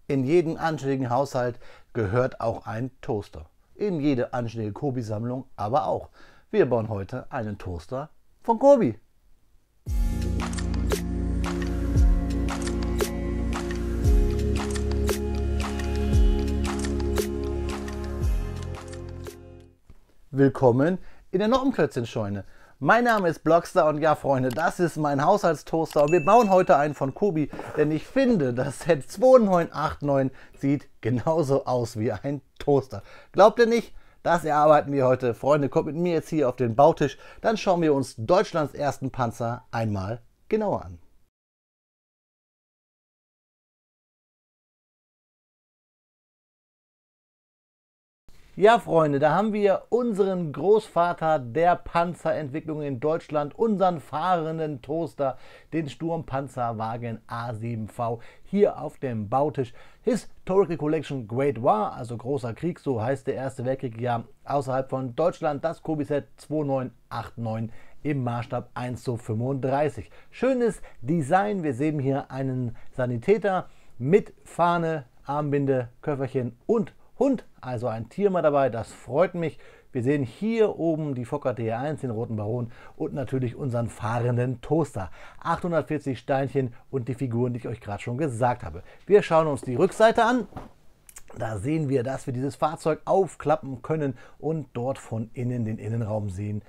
In jeden anständigen Haushalt gehört auch ein Toaster. In jede anständige Kobi-Sammlung aber auch. Wir bauen heute einen Toaster von Kobi. Willkommen in der Noppenklötzchenscheune. Mein Name ist Blockstar und ja Freunde, das ist mein Haushaltstoaster und wir bauen heute einen von Kobi, denn ich finde, das Set 2989 sieht genauso aus wie ein Toaster. Glaubt ihr nicht? Das erarbeiten wir heute. Freunde, kommt mit mir jetzt hier auf den Bautisch, dann schauen wir uns Deutschlands ersten Panzer einmal genauer an. Ja, Freunde, da haben wir unseren Großvater der Panzerentwicklung in Deutschland, unseren fahrenden Toaster, den Sturmpanzerwagen A7V, hier auf dem Bautisch. Historical Collection Great War, also großer Krieg, so heißt der Erste Weltkrieg ja außerhalb von Deutschland, das Kobi-Set 2989 im Maßstab 1:35. Schönes Design, wir sehen hier einen Sanitäter mit Fahne, Armbinde, Köfferchen und Hund, also ein Tier mal dabei, das freut mich. Wir sehen hier oben die Fokker TR1, den Roten Baron und natürlich unseren fahrenden Toaster. 840 Steinchen und die Figuren, die ich euch gerade schon gesagt habe. Wir schauen uns die Rückseite an. Da sehen wir, dass wir dieses Fahrzeug aufklappen können und dort von innen den Innenraum sehen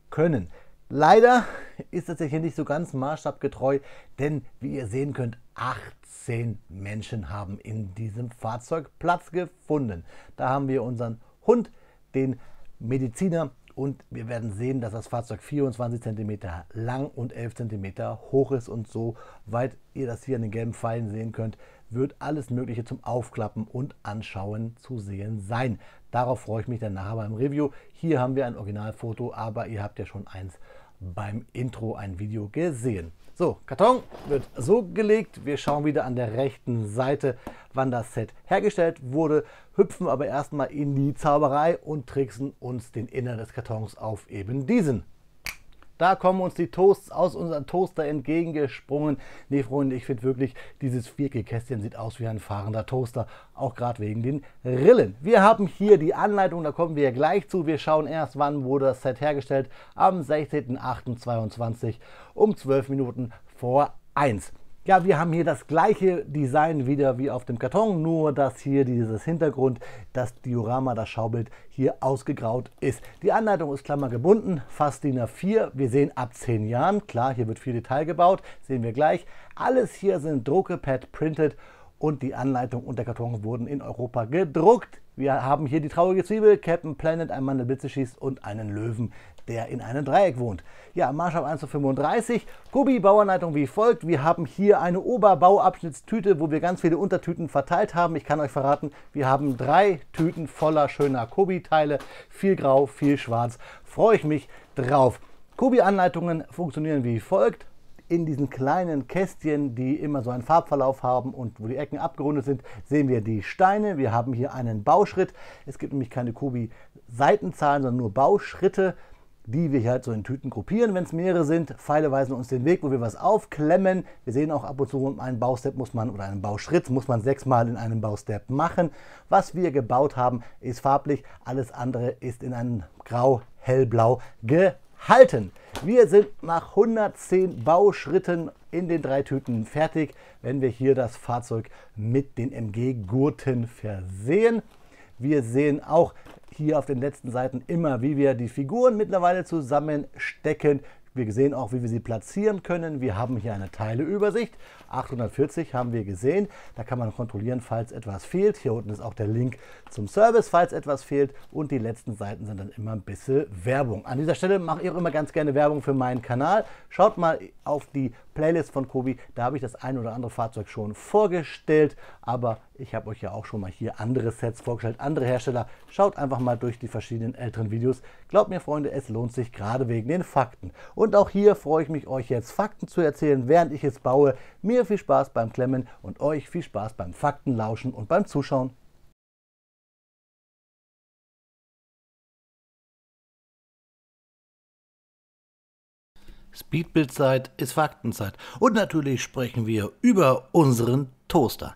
können. Leider ist das hier nicht so ganz maßstabgetreu, denn wie ihr sehen könnt, 18 Menschen haben in diesem Fahrzeug Platz gefunden. Da haben wir unseren Hund, den Mediziner und wir werden sehen, dass das Fahrzeug 24 cm lang und 11 cm hoch ist und so weit ihr das hier an den gelben Pfeilen sehen könnt, wird alles Mögliche zum Aufklappen und Anschauen zu sehen sein. Darauf freue ich mich dann nachher beim Review. Hier haben wir ein Originalfoto, aber ihr habt ja schon eins beim Intro, ein Video gesehen. So, Karton wird so gelegt. Wir schauen wieder an der rechten Seite, wann das Set hergestellt wurde, hüpfen aber erstmal in die Zauberei und tricksen uns den Innern des Kartons auf eben diesen. Da kommen uns die Toasts aus unserem Toaster entgegengesprungen. Ne, Freunde, ich finde wirklich, dieses Vierkelkästchen sieht aus wie ein fahrender Toaster, auch gerade wegen den Rillen. Wir haben hier die Anleitung, da kommen wir gleich zu. Wir schauen erst, wann wurde das Set hergestellt. Am 16.08.22 um 12 Minuten vor 1. Ja, wir haben hier das gleiche Design wieder wie auf dem Karton, nur dass hier dieses Hintergrund, das Diorama, das Schaubild hier ausgegraut ist. Die Anleitung ist klammergebunden, fast DIN A4. Wir sehen ab 10 Jahren, klar, hier wird viel Detail gebaut, sehen wir gleich. Alles hier sind Drucke, Pad Printed und die Anleitung und der Karton wurden in Europa gedruckt. Wir haben hier die traurige Zwiebel, Captain Planet, ein Mann, der Blitze schießt und einen Löwen, der in einem Dreieck wohnt. Ja, Maßstab 1:35. Kobi Bauanleitung wie folgt. Wir haben hier eine Oberbauabschnittstüte, wo wir ganz viele Untertüten verteilt haben. Ich kann euch verraten, wir haben 3 Tüten voller schöner Kobi-Teile. Viel grau, viel schwarz. Freue ich mich drauf. Kobi-Anleitungen funktionieren wie folgt. In diesen kleinen Kästchen, die immer so einen Farbverlauf haben und wo die Ecken abgerundet sind, sehen wir die Steine. Wir haben hier einen Bauschritt. Es gibt nämlich keine Kobi-Seitenzahlen, sondern nur Bauschritte, die wir hier halt so in Tüten gruppieren, wenn es mehrere sind. Pfeile weisen uns den Weg, wo wir was aufklemmen. Wir sehen auch ab und zu, einen Baustep muss man oder einen Bauschritt muss man 6-mal in einem Baustep machen. Was wir gebaut haben, ist farblich. Alles andere ist in einem Grau, Hellblau gehalten. Wir sind nach 110 Bauschritten in den 3 Tüten fertig, wenn wir hier das Fahrzeug mit den MG-Gurten versehen. Wir sehen auch hier auf den letzten Seiten immer, wie wir die Figuren mittlerweile zusammenstecken. Wir sehen auch, wie wir sie platzieren können. Wir haben hier eine Teileübersicht. 840 haben wir gesehen. Da kann man kontrollieren, falls etwas fehlt. Hier unten ist auch der Link zum Service, falls etwas fehlt. Und die letzten Seiten sind dann immer ein bisschen Werbung. An dieser Stelle mache ich auch immer ganz gerne Werbung für meinen Kanal. Schaut mal auf die Playlist von Kobi. Da habe ich das ein oder andere Fahrzeug schon vorgestellt. Aber ich habe euch ja auch schon mal hier andere Sets vorgestellt, andere Hersteller. Schaut einfach mal durch die verschiedenen älteren Videos. Glaubt mir, Freunde, es lohnt sich gerade wegen den Fakten. Und auch hier freue ich mich, euch jetzt Fakten zu erzählen, während ich es baue. Mir viel Spaß beim Klemmen und euch viel Spaß beim Faktenlauschen und beim Zuschauen. Speedbildzeit ist Faktenzeit und natürlich sprechen wir über unseren Toaster.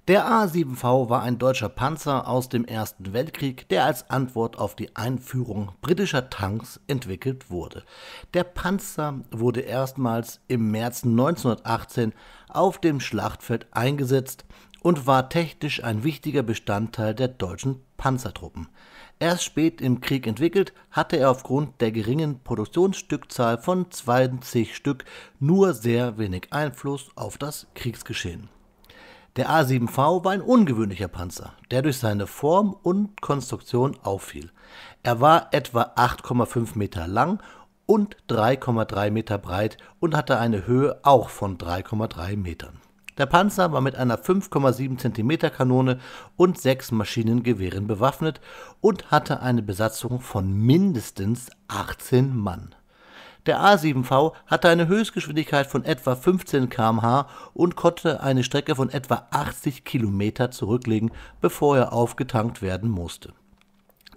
Der A7V war ein deutscher Panzer aus dem Ersten Weltkrieg, der als Antwort auf die Einführung britischer Tanks entwickelt wurde. Der Panzer wurde erstmals im März 1918 auf dem Schlachtfeld eingesetzt und war technisch ein wichtiger Bestandteil der deutschen Panzertruppen. Erst spät im Krieg entwickelt, hatte er aufgrund der geringen Produktionsstückzahl von 20 Stück nur sehr wenig Einfluss auf das Kriegsgeschehen. Der A7V war ein ungewöhnlicher Panzer, der durch seine Form und Konstruktion auffiel. Er war etwa 8,5 Meter lang und 3,3 Meter breit und hatte eine Höhe auch von 3,3 Metern. Der Panzer war mit einer 5,7 cm Kanone und 6 Maschinengewehren bewaffnet und hatte eine Besatzung von mindestens 18 Mann. Der A7V hatte eine Höchstgeschwindigkeit von etwa 15 km/h und konnte eine Strecke von etwa 80 Kilometer zurücklegen, bevor er aufgetankt werden musste.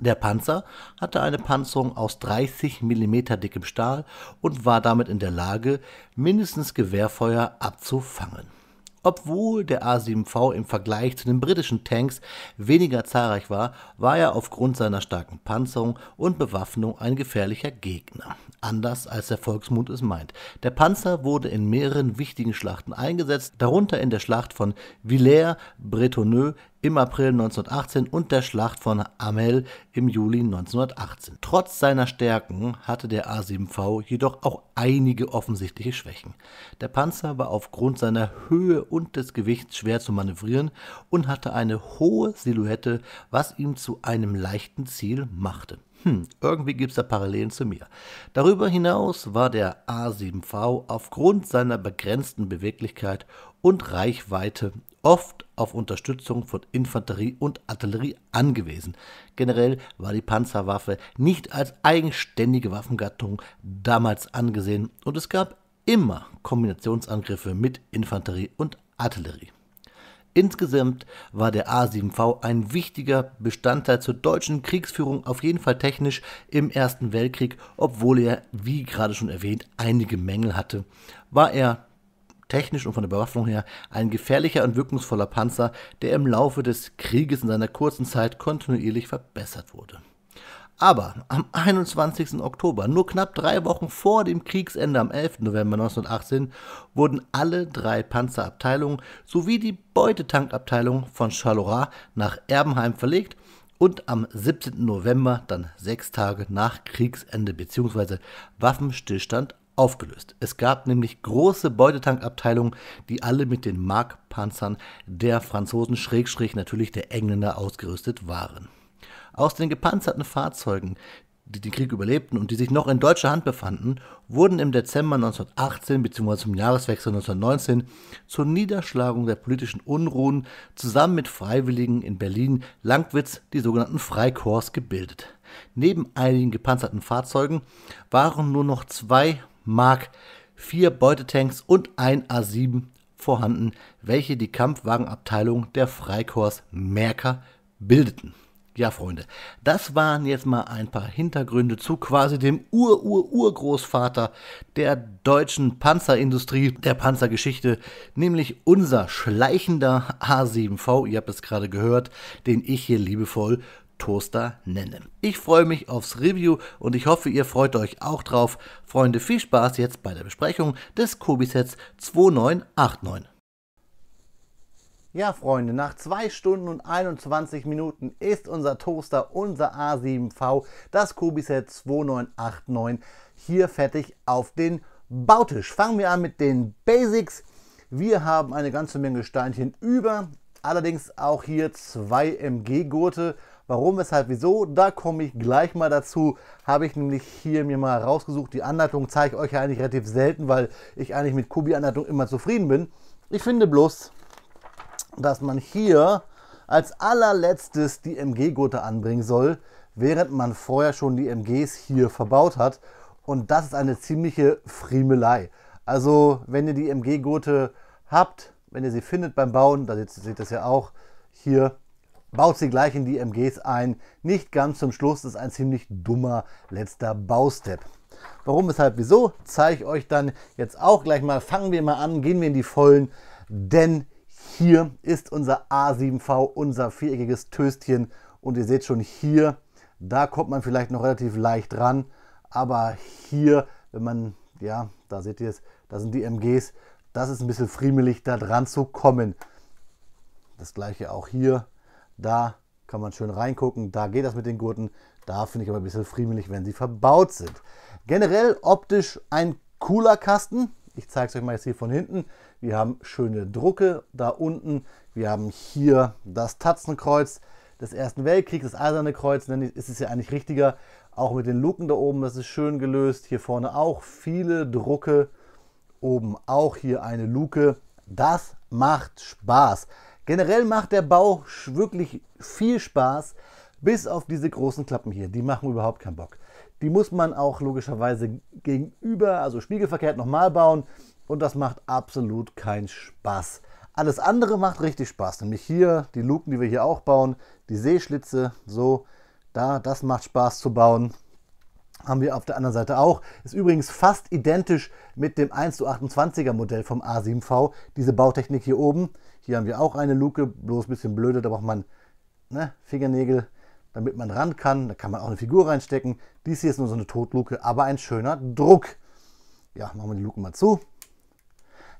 Der Panzer hatte eine Panzerung aus 30 mm dickem Stahl und war damit in der Lage, mindestens Gewehrfeuer abzufangen. Obwohl der A7V im Vergleich zu den britischen Tanks weniger zahlreich war, war er aufgrund seiner starken Panzerung und Bewaffnung ein gefährlicher Gegner. Anders als der Volksmund es meint. Der Panzer wurde in mehreren wichtigen Schlachten eingesetzt, darunter in der Schlacht von Villers-Bretonneux im April 1918 und der Schlacht von Hamel im Juli 1918. Trotz seiner Stärken hatte der A7V jedoch auch einige offensichtliche Schwächen. Der Panzer war aufgrund seiner Höhe und des Gewichts schwer zu manövrieren und hatte eine hohe Silhouette, was ihn zu einem leichten Ziel machte. Irgendwie gibt es da Parallelen zu mir. Darüber hinaus war der A7V aufgrund seiner begrenzten Beweglichkeit und Reichweite oft auf Unterstützung von Infanterie und Artillerie angewiesen. Generell war die Panzerwaffe nicht als eigenständige Waffengattung damals angesehen und es gab immer Kombinationsangriffe mit Infanterie und Artillerie. Insgesamt war der A7V ein wichtiger Bestandteil zur deutschen Kriegsführung, auf jeden Fall technisch im Ersten Weltkrieg, obwohl er, wie gerade schon erwähnt, einige Mängel hatte, war er technisch und von der Bewaffnung her ein gefährlicher und wirkungsvoller Panzer, der im Laufe des Krieges in seiner kurzen Zeit kontinuierlich verbessert wurde. Aber am 21. Oktober, nur knapp 3 Wochen vor dem Kriegsende am 11. November 1918, wurden alle 3 Panzerabteilungen sowie die Beutetankabteilung von Charleroi nach Erbenheim verlegt und am 17. November, dann 6 Tage nach Kriegsende bzw. Waffenstillstand, aufgelöst. Es gab nämlich große Beutetankabteilungen, die alle mit den Mark-Panzern der Franzosen / natürlich der Engländer ausgerüstet waren. Aus den gepanzerten Fahrzeugen, die den Krieg überlebten und die sich noch in deutscher Hand befanden, wurden im Dezember 1918 bzw. zum Jahreswechsel 1919 zur Niederschlagung der politischen Unruhen zusammen mit Freiwilligen in Berlin-Langwitz die sogenannten Freikorps gebildet. Neben einigen gepanzerten Fahrzeugen waren nur noch 2 Mark IV Beutetanks und ein A7 vorhanden, welche die Kampfwagenabteilung der Freikorps Märker bildeten. Ja, Freunde, das waren jetzt mal ein paar Hintergründe zu quasi dem Urgroßvater der deutschen Panzerindustrie, der Panzergeschichte, nämlich unser schleichender A7V, ihr habt es gerade gehört, den ich hier liebevoll Toaster nenne. Ich freue mich aufs Review und ich hoffe, ihr freut euch auch drauf. Freunde, viel Spaß jetzt bei der Besprechung des Kubisets 2989. Ja, Freunde, nach 2 Stunden und 21 Minuten ist unser Toaster, unser A7V, das Kubiset 2989, hier fertig auf den Bautisch. Fangen wir an mit den Basics. Wir haben eine ganze Menge Steinchen über, allerdings auch hier 2 MG-Gurte. Warum, weshalb, wieso, da komme ich gleich mal dazu. Habe ich nämlich hier mir mal rausgesucht. Die Anleitung zeige ich euch ja eigentlich relativ selten, weil ich eigentlich mit Kubi-Anleitung immer zufrieden bin. Ich finde bloß, dass man hier als allerletztes die MG-Gurte anbringen soll, während man vorher schon die MGs hier verbaut hat. Und das ist eine ziemliche Friemelei. Also wenn ihr die MG-Gurte habt, wenn ihr sie findet beim Bauen, da seht ihr das ja auch, hier baut sie gleich in die MGs ein. Nicht ganz zum Schluss, das ist ein ziemlich dummer letzter Baustep. Warum, weshalb, wieso, zeige ich euch dann jetzt auch gleich mal. Fangen wir mal an, gehen wir in die Vollen, denn Hier ist unser A7V, unser viereckiges Töstchen. Und ihr seht schon hier, da kommt man vielleicht noch relativ leicht ran. Aber hier, wenn man, ja, da seht ihr es, da sind die MGs. Das ist ein bisschen friemelig, da dran zu kommen. Das gleiche auch hier. Da kann man schön reingucken. Da geht das mit den Gurten. Da finde ich aber ein bisschen friemelig, wenn sie verbaut sind. Generell optisch ein cooler Kasten. Ich zeige es euch mal jetzt hier von hinten. Wir haben schöne Drucke da unten. Wir haben hier das Tatzenkreuz des Ersten Weltkriegs, das Eiserne Kreuz. Ist es ja eigentlich richtiger. Auch mit den Luken da oben, das ist schön gelöst. Hier vorne auch viele Drucke. Oben auch hier eine Luke. Das macht Spaß. Generell macht der Bau wirklich viel Spaß, bis auf diese großen Klappen hier. Die machen überhaupt keinen Bock. Die muss man auch logischerweise gegenüber, also spiegelverkehrt nochmal bauen. Und das macht absolut keinen Spaß. Alles andere macht richtig Spaß. Nämlich hier die Luken, die wir hier auch bauen. Die Seeschlitze, so, das macht Spaß zu bauen. Haben wir auf der anderen Seite auch. Ist übrigens fast identisch mit dem 1:28er Modell vom A7V. Diese Bautechnik hier oben. Hier haben wir auch eine Luke, bloß ein bisschen blöde. Da braucht man Fingernägel, damit man ran kann. Da kann man auch eine Figur reinstecken. Dies hier ist nur so eine Totluke, aber ein schöner Druck. Ja, machen wir die Luke mal zu.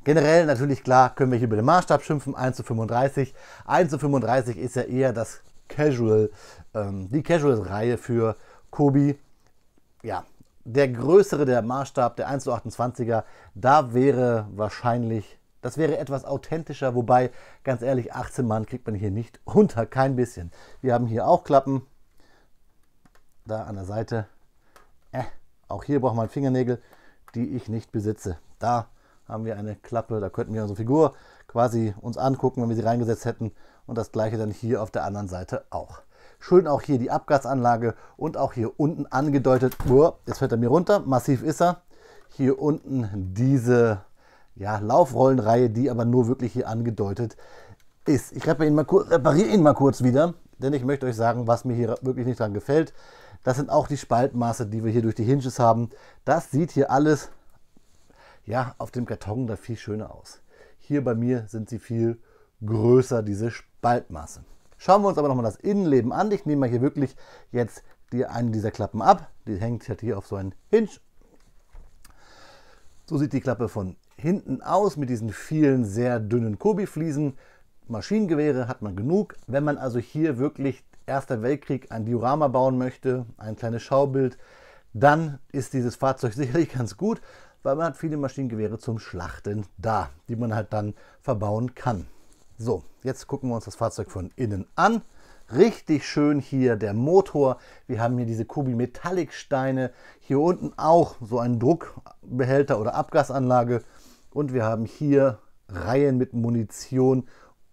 Generell natürlich klar, können wir hier über den Maßstab schimpfen, 1:35. 1:35 ist ja eher das Casual, die Casual-Reihe für Kobi. Ja, der größere, der Maßstab, der 1:28er, da wäre wahrscheinlich, das wäre etwas authentischer, wobei, ganz ehrlich, 18 Mann kriegt man hier nicht unter, kein bisschen. Wir haben hier auch Klappen, da an der Seite, auch hier braucht man Fingernägel, die ich nicht besitze. Da haben wir eine Klappe, da könnten wir unsere Figur quasi uns angucken, wenn wir sie reingesetzt hätten, und das gleiche dann hier auf der anderen Seite auch. Schön auch hier die Abgasanlage und auch hier unten angedeutet, jetzt fällt er mir runter, massiv ist er. Hier unten diese Laufrollenreihe, die aber nur wirklich hier angedeutet ist. Ich repariere ihn mal kurz wieder, denn ich möchte euch sagen, was mir hier wirklich nicht dran gefällt. Das sind auch die Spaltmaße, die wir hier durch die Hinges haben. Das sieht hier alles auf dem Karton da viel schöner aus. Hier bei mir sind sie viel größer, diese Spaltmaße. Schauen wir uns aber nochmal das Innenleben an. Ich nehme mal hier wirklich jetzt eine dieser Klappen ab. Die hängt halt hier auf so einen Hinge. So sieht die Klappe von hinten aus mit diesen vielen sehr dünnen Kobi-Fliesen. Maschinengewehre hat man genug. Wenn man also hier wirklich Erster Weltkrieg ein Diorama bauen möchte, ein kleines Schaubild, dann ist dieses Fahrzeug sicherlich ganz gut, weil man hat viele Maschinengewehre zum Schlachten da, die man halt dann verbauen kann. So, jetzt gucken wir uns das Fahrzeug von innen an. Richtig schön hier der Motor. Wir haben hier diese Kobi Metallic Steine. Hier unten auch so ein Druckbehälter oder Abgasanlage. Und wir haben hier Reihen mit Munition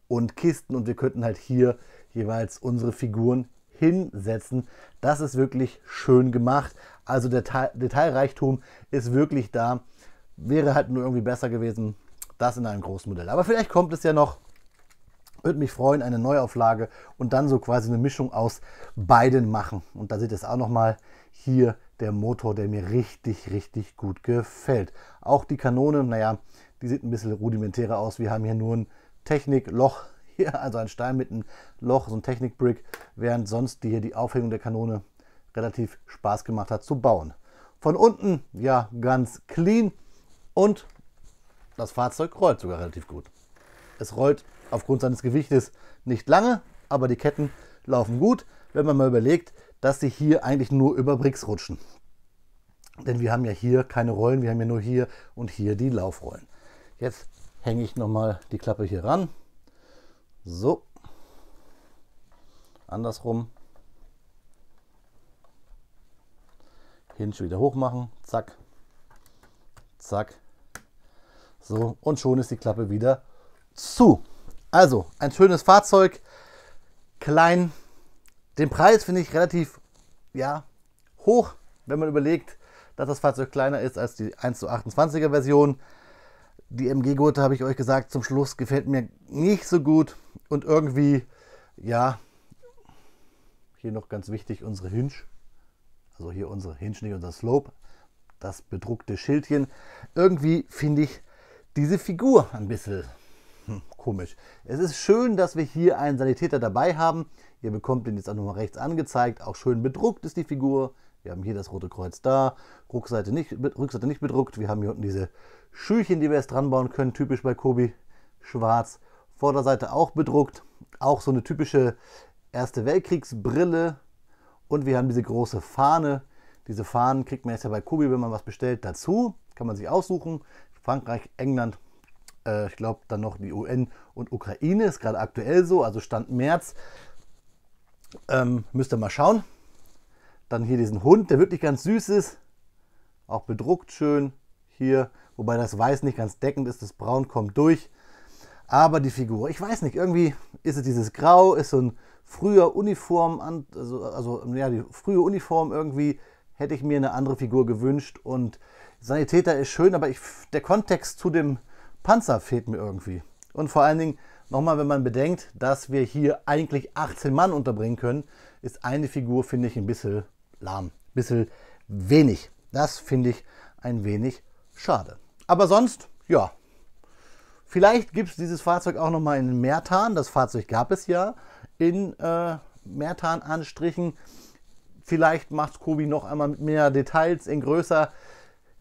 und Kisten. Und wir könnten halt hier jeweils unsere Figuren hinsetzen. Das ist wirklich schön gemacht. Also der Detailreichtum ist wirklich da. Wäre halt nur irgendwie besser gewesen, das in einem großen Modell. Aber vielleicht kommt es ja noch. Würde mich freuen, eine Neuauflage und dann so quasi eine Mischung aus beiden machen. Und da seht ihr es auch nochmal. Hier der Motor, der mir richtig, richtig gut gefällt. Auch die Kanone, naja, die sieht ein bisschen rudimentärer aus. Wir haben hier nur ein Technikloch, hier, also ein Stein mit einem Loch, so ein Technikbrick, während sonst die Aufhängung der Kanone relativ Spaß gemacht hat zu bauen. Von unten, ja, ganz clean und das Fahrzeug rollt sogar relativ gut. Es rollt aufgrund seines Gewichtes nicht lange, aber die Ketten laufen gut, wenn man mal überlegt, dass sie hier eigentlich nur über Bricks rutschen. Denn wir haben ja hier keine Rollen, wir haben ja nur hier und hier die Laufrollen. Jetzt hänge ich nochmal die Klappe hier ran. So. Andersrum. Hinge wieder hoch machen. Zack. Zack. So. Und schon ist die Klappe wieder zu. Also, ein schönes Fahrzeug, klein. Den Preis finde ich relativ hoch, wenn man überlegt, dass das Fahrzeug kleiner ist als die 1:28er Version. Die MG-Gurte, habe ich euch gesagt, zum Schluss gefällt mir nicht so gut. Und irgendwie, hier noch ganz wichtig, unsere Hinge. Also hier unsere Hinge, nicht unser Slope. Das bedruckte Schildchen. Irgendwie finde ich diese Figur ein bisschen Komisch. Es ist schön, dass wir hier einen Sanitäter dabei haben. Ihr bekommt den jetzt auch nochmal rechts angezeigt. Auch schön bedruckt ist die Figur. Wir haben hier das Rote Kreuz da. Rückseite nicht bedruckt. Wir haben hier unten diese Schüchchen, die wir jetzt dran bauen können. Typisch bei Kobi. Schwarz. Vorderseite auch bedruckt. Auch so eine typische Erste Weltkriegsbrille. Und wir haben diese große Fahne. Diese Fahnen kriegt man jetzt ja bei Kobi, wenn man was bestellt, dazu. Kann man sich aussuchen. Frankreich, England, ich glaube dann noch die UN und Ukraine. Ist gerade aktuell so, also Stand März. Müsst ihr mal schauen. Dann hier diesen Hund, der wirklich ganz süß ist. Auch bedruckt schön hier. Wobei das Weiß nicht ganz deckend ist, das Braun kommt durch. Aber die Figur, ich weiß nicht, irgendwie ist es dieses Grau, ist so ein früher Uniform, ja, die frühe Uniform irgendwie. Hätte ich mir eine andere Figur gewünscht. Und Sanitäter ist schön, aber der Kontext zu dem Panzer fehlt mir irgendwie. Und vor allen Dingen, nochmal, wenn man bedenkt, dass wir hier eigentlich 18 Mann unterbringen können, ist eine Figur, finde ich, ein bisschen lahm. Ein bisschen wenig. Das finde ich ein wenig schade. Aber sonst, ja. Vielleicht gibt es dieses Fahrzeug auch nochmal in Mehrtan. Das Fahrzeug gab es ja in Mehrtan-Anstrichen. Vielleicht macht Kobi noch einmal mit mehr Details in größer.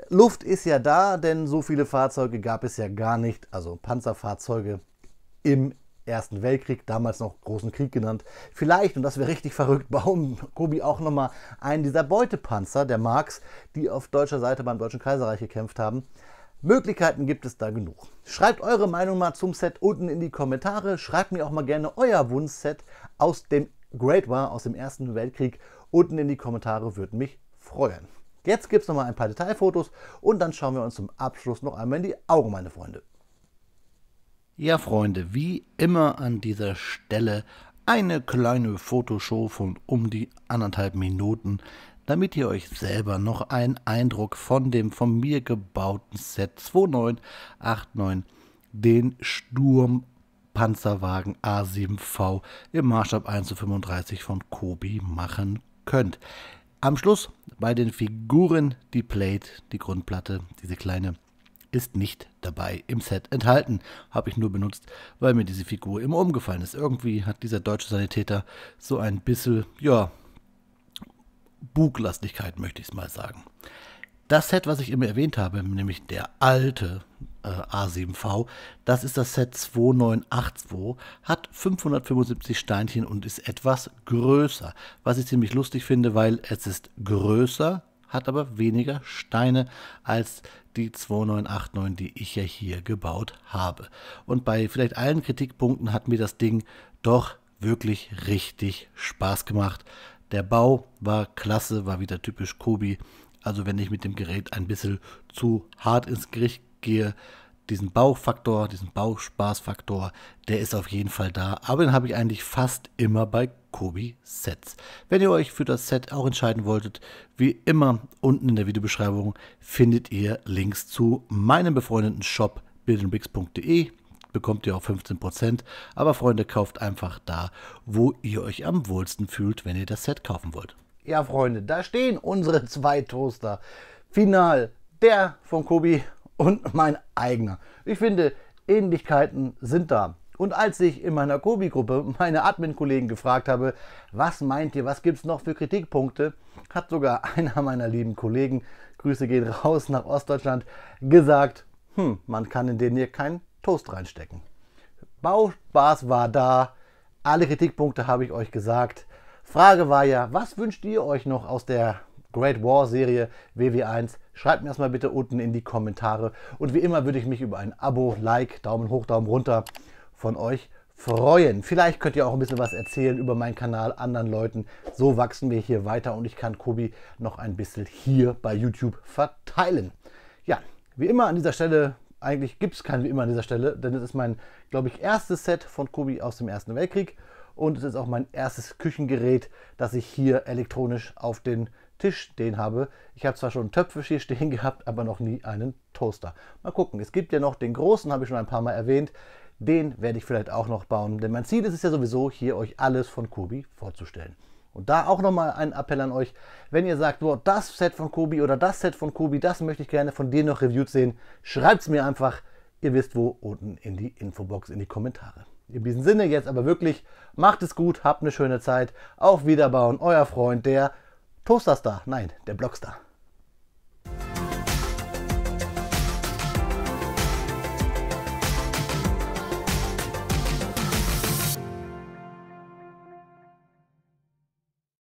Luft ist ja da, denn so viele Fahrzeuge gab es ja gar nicht. Also Panzerfahrzeuge im Ersten Weltkrieg, damals noch Großen Krieg genannt. Vielleicht, und das wäre richtig verrückt, bauen Kobi auch nochmal einen dieser Beutepanzer der Marks, die auf deutscher Seite beim Deutschen Kaiserreich gekämpft haben. Möglichkeiten gibt es da genug. Schreibt eure Meinung mal zum Set unten in die Kommentare. Schreibt mir auch mal gerne euer Wunschset aus dem Great War, aus dem Ersten Weltkrieg, unten in die Kommentare, würde mich freuen. Jetzt gibt es nochmal ein paar Detailfotos und dann schauen wir uns zum Abschluss noch einmal in die Augen, meine Freunde. Ja, Freunde, wie immer an dieser Stelle eine kleine Fotoshow von um die 1,5 Minuten, damit ihr euch selber noch einen Eindruck von dem von mir gebauten Set 2989, den Sturmpanzerwagen A7V im Maßstab 1:35 von Kobi machen könnt. Am Schluss bei den Figuren die Plate, die Grundplatte, diese kleine, ist nicht dabei im Set enthalten. Habe ich nur benutzt, weil mir diese Figur immer umgefallen ist. Irgendwie hat dieser deutsche Sanitäter so ein bisschen, ja, Buglastigkeit, möchte ich es mal sagen. Das Set, was ich immer erwähnt habe, nämlich der alte A7V, das ist das Set 2982, hat 575 Steinchen und ist etwas größer. Was ich ziemlich lustig finde, weil es ist größer, hat aber weniger Steine als die 2989, die ich ja hier gebaut habe. Und bei vielleicht allen Kritikpunkten hat mir das Ding doch wirklich richtig Spaß gemacht. Der Bau war klasse, war wieder typisch Kobi. Also wenn ich mit dem Gerät ein bisschen zu hart ins Gericht gehe, diesen Baufaktor, diesen Bauspaßfaktor, der ist auf jeden Fall da. Aber den habe ich eigentlich fast immer bei Kobi Sets. Wenn ihr euch für das Set auch entscheiden wolltet, wie immer unten in der Videobeschreibung findet ihr Links zu meinem befreundeten Shop buildandbricks.de. Bekommt ihr auch 15%. Aber Freunde, kauft einfach da, wo ihr euch am wohlsten fühlt, wenn ihr das Set kaufen wollt. Ja, Freunde, da stehen unsere zwei Toaster. Final, der von Kobi und mein eigener. Ich finde, Ähnlichkeiten sind da. Und als ich in meiner Kobi-Gruppe meine Admin-Kollegen gefragt habe, was meint ihr, was gibt es noch für Kritikpunkte, hat sogar einer meiner lieben Kollegen, Grüße gehen raus nach Ostdeutschland, gesagt, man kann in den hier keinen Toast reinstecken. Bauspaß war da, alle Kritikpunkte habe ich euch gesagt. Frage war ja, was wünscht ihr euch noch aus der Great War Serie WW1? Schreibt mir das mal bitte unten in die Kommentare. Und wie immer würde ich mich über ein Abo, Like, Daumen hoch, Daumen runter von euch freuen. Vielleicht könnt ihr auch ein bisschen was erzählen über meinen Kanal anderen Leuten. So wachsen wir hier weiter und ich kann Kobi noch ein bisschen hier bei YouTube verteilen. Ja, wie immer an dieser Stelle, eigentlich gibt es kein wie immer an dieser Stelle, denn es ist mein, glaube ich, erstes Set von Kobi aus dem Ersten Weltkrieg. Und es ist auch mein erstes Küchengerät, das ich hier elektronisch auf den Tisch stehen habe. Ich habe zwar schon Töpfe hier stehen gehabt, aber noch nie einen Toaster. Mal gucken, es gibt ja noch den großen, habe ich schon ein paar Mal erwähnt. Den werde ich vielleicht auch noch bauen, denn mein Ziel ist es ja sowieso, hier euch alles von Kobi vorzustellen. Und da auch nochmal ein Appell an euch, wenn ihr sagt, boah, das Set von Kobi oder das Set von Kobi, das möchte ich gerne von dir noch reviewt sehen, schreibt es mir einfach Ihr wisst wo, unten in die Infobox, in die Kommentare. In diesem Sinne jetzt aber wirklich, macht es gut, habt eine schöne Zeit. Auf Wiederbauen, euer Freund, der Toasterstar, nein, der Blockstar.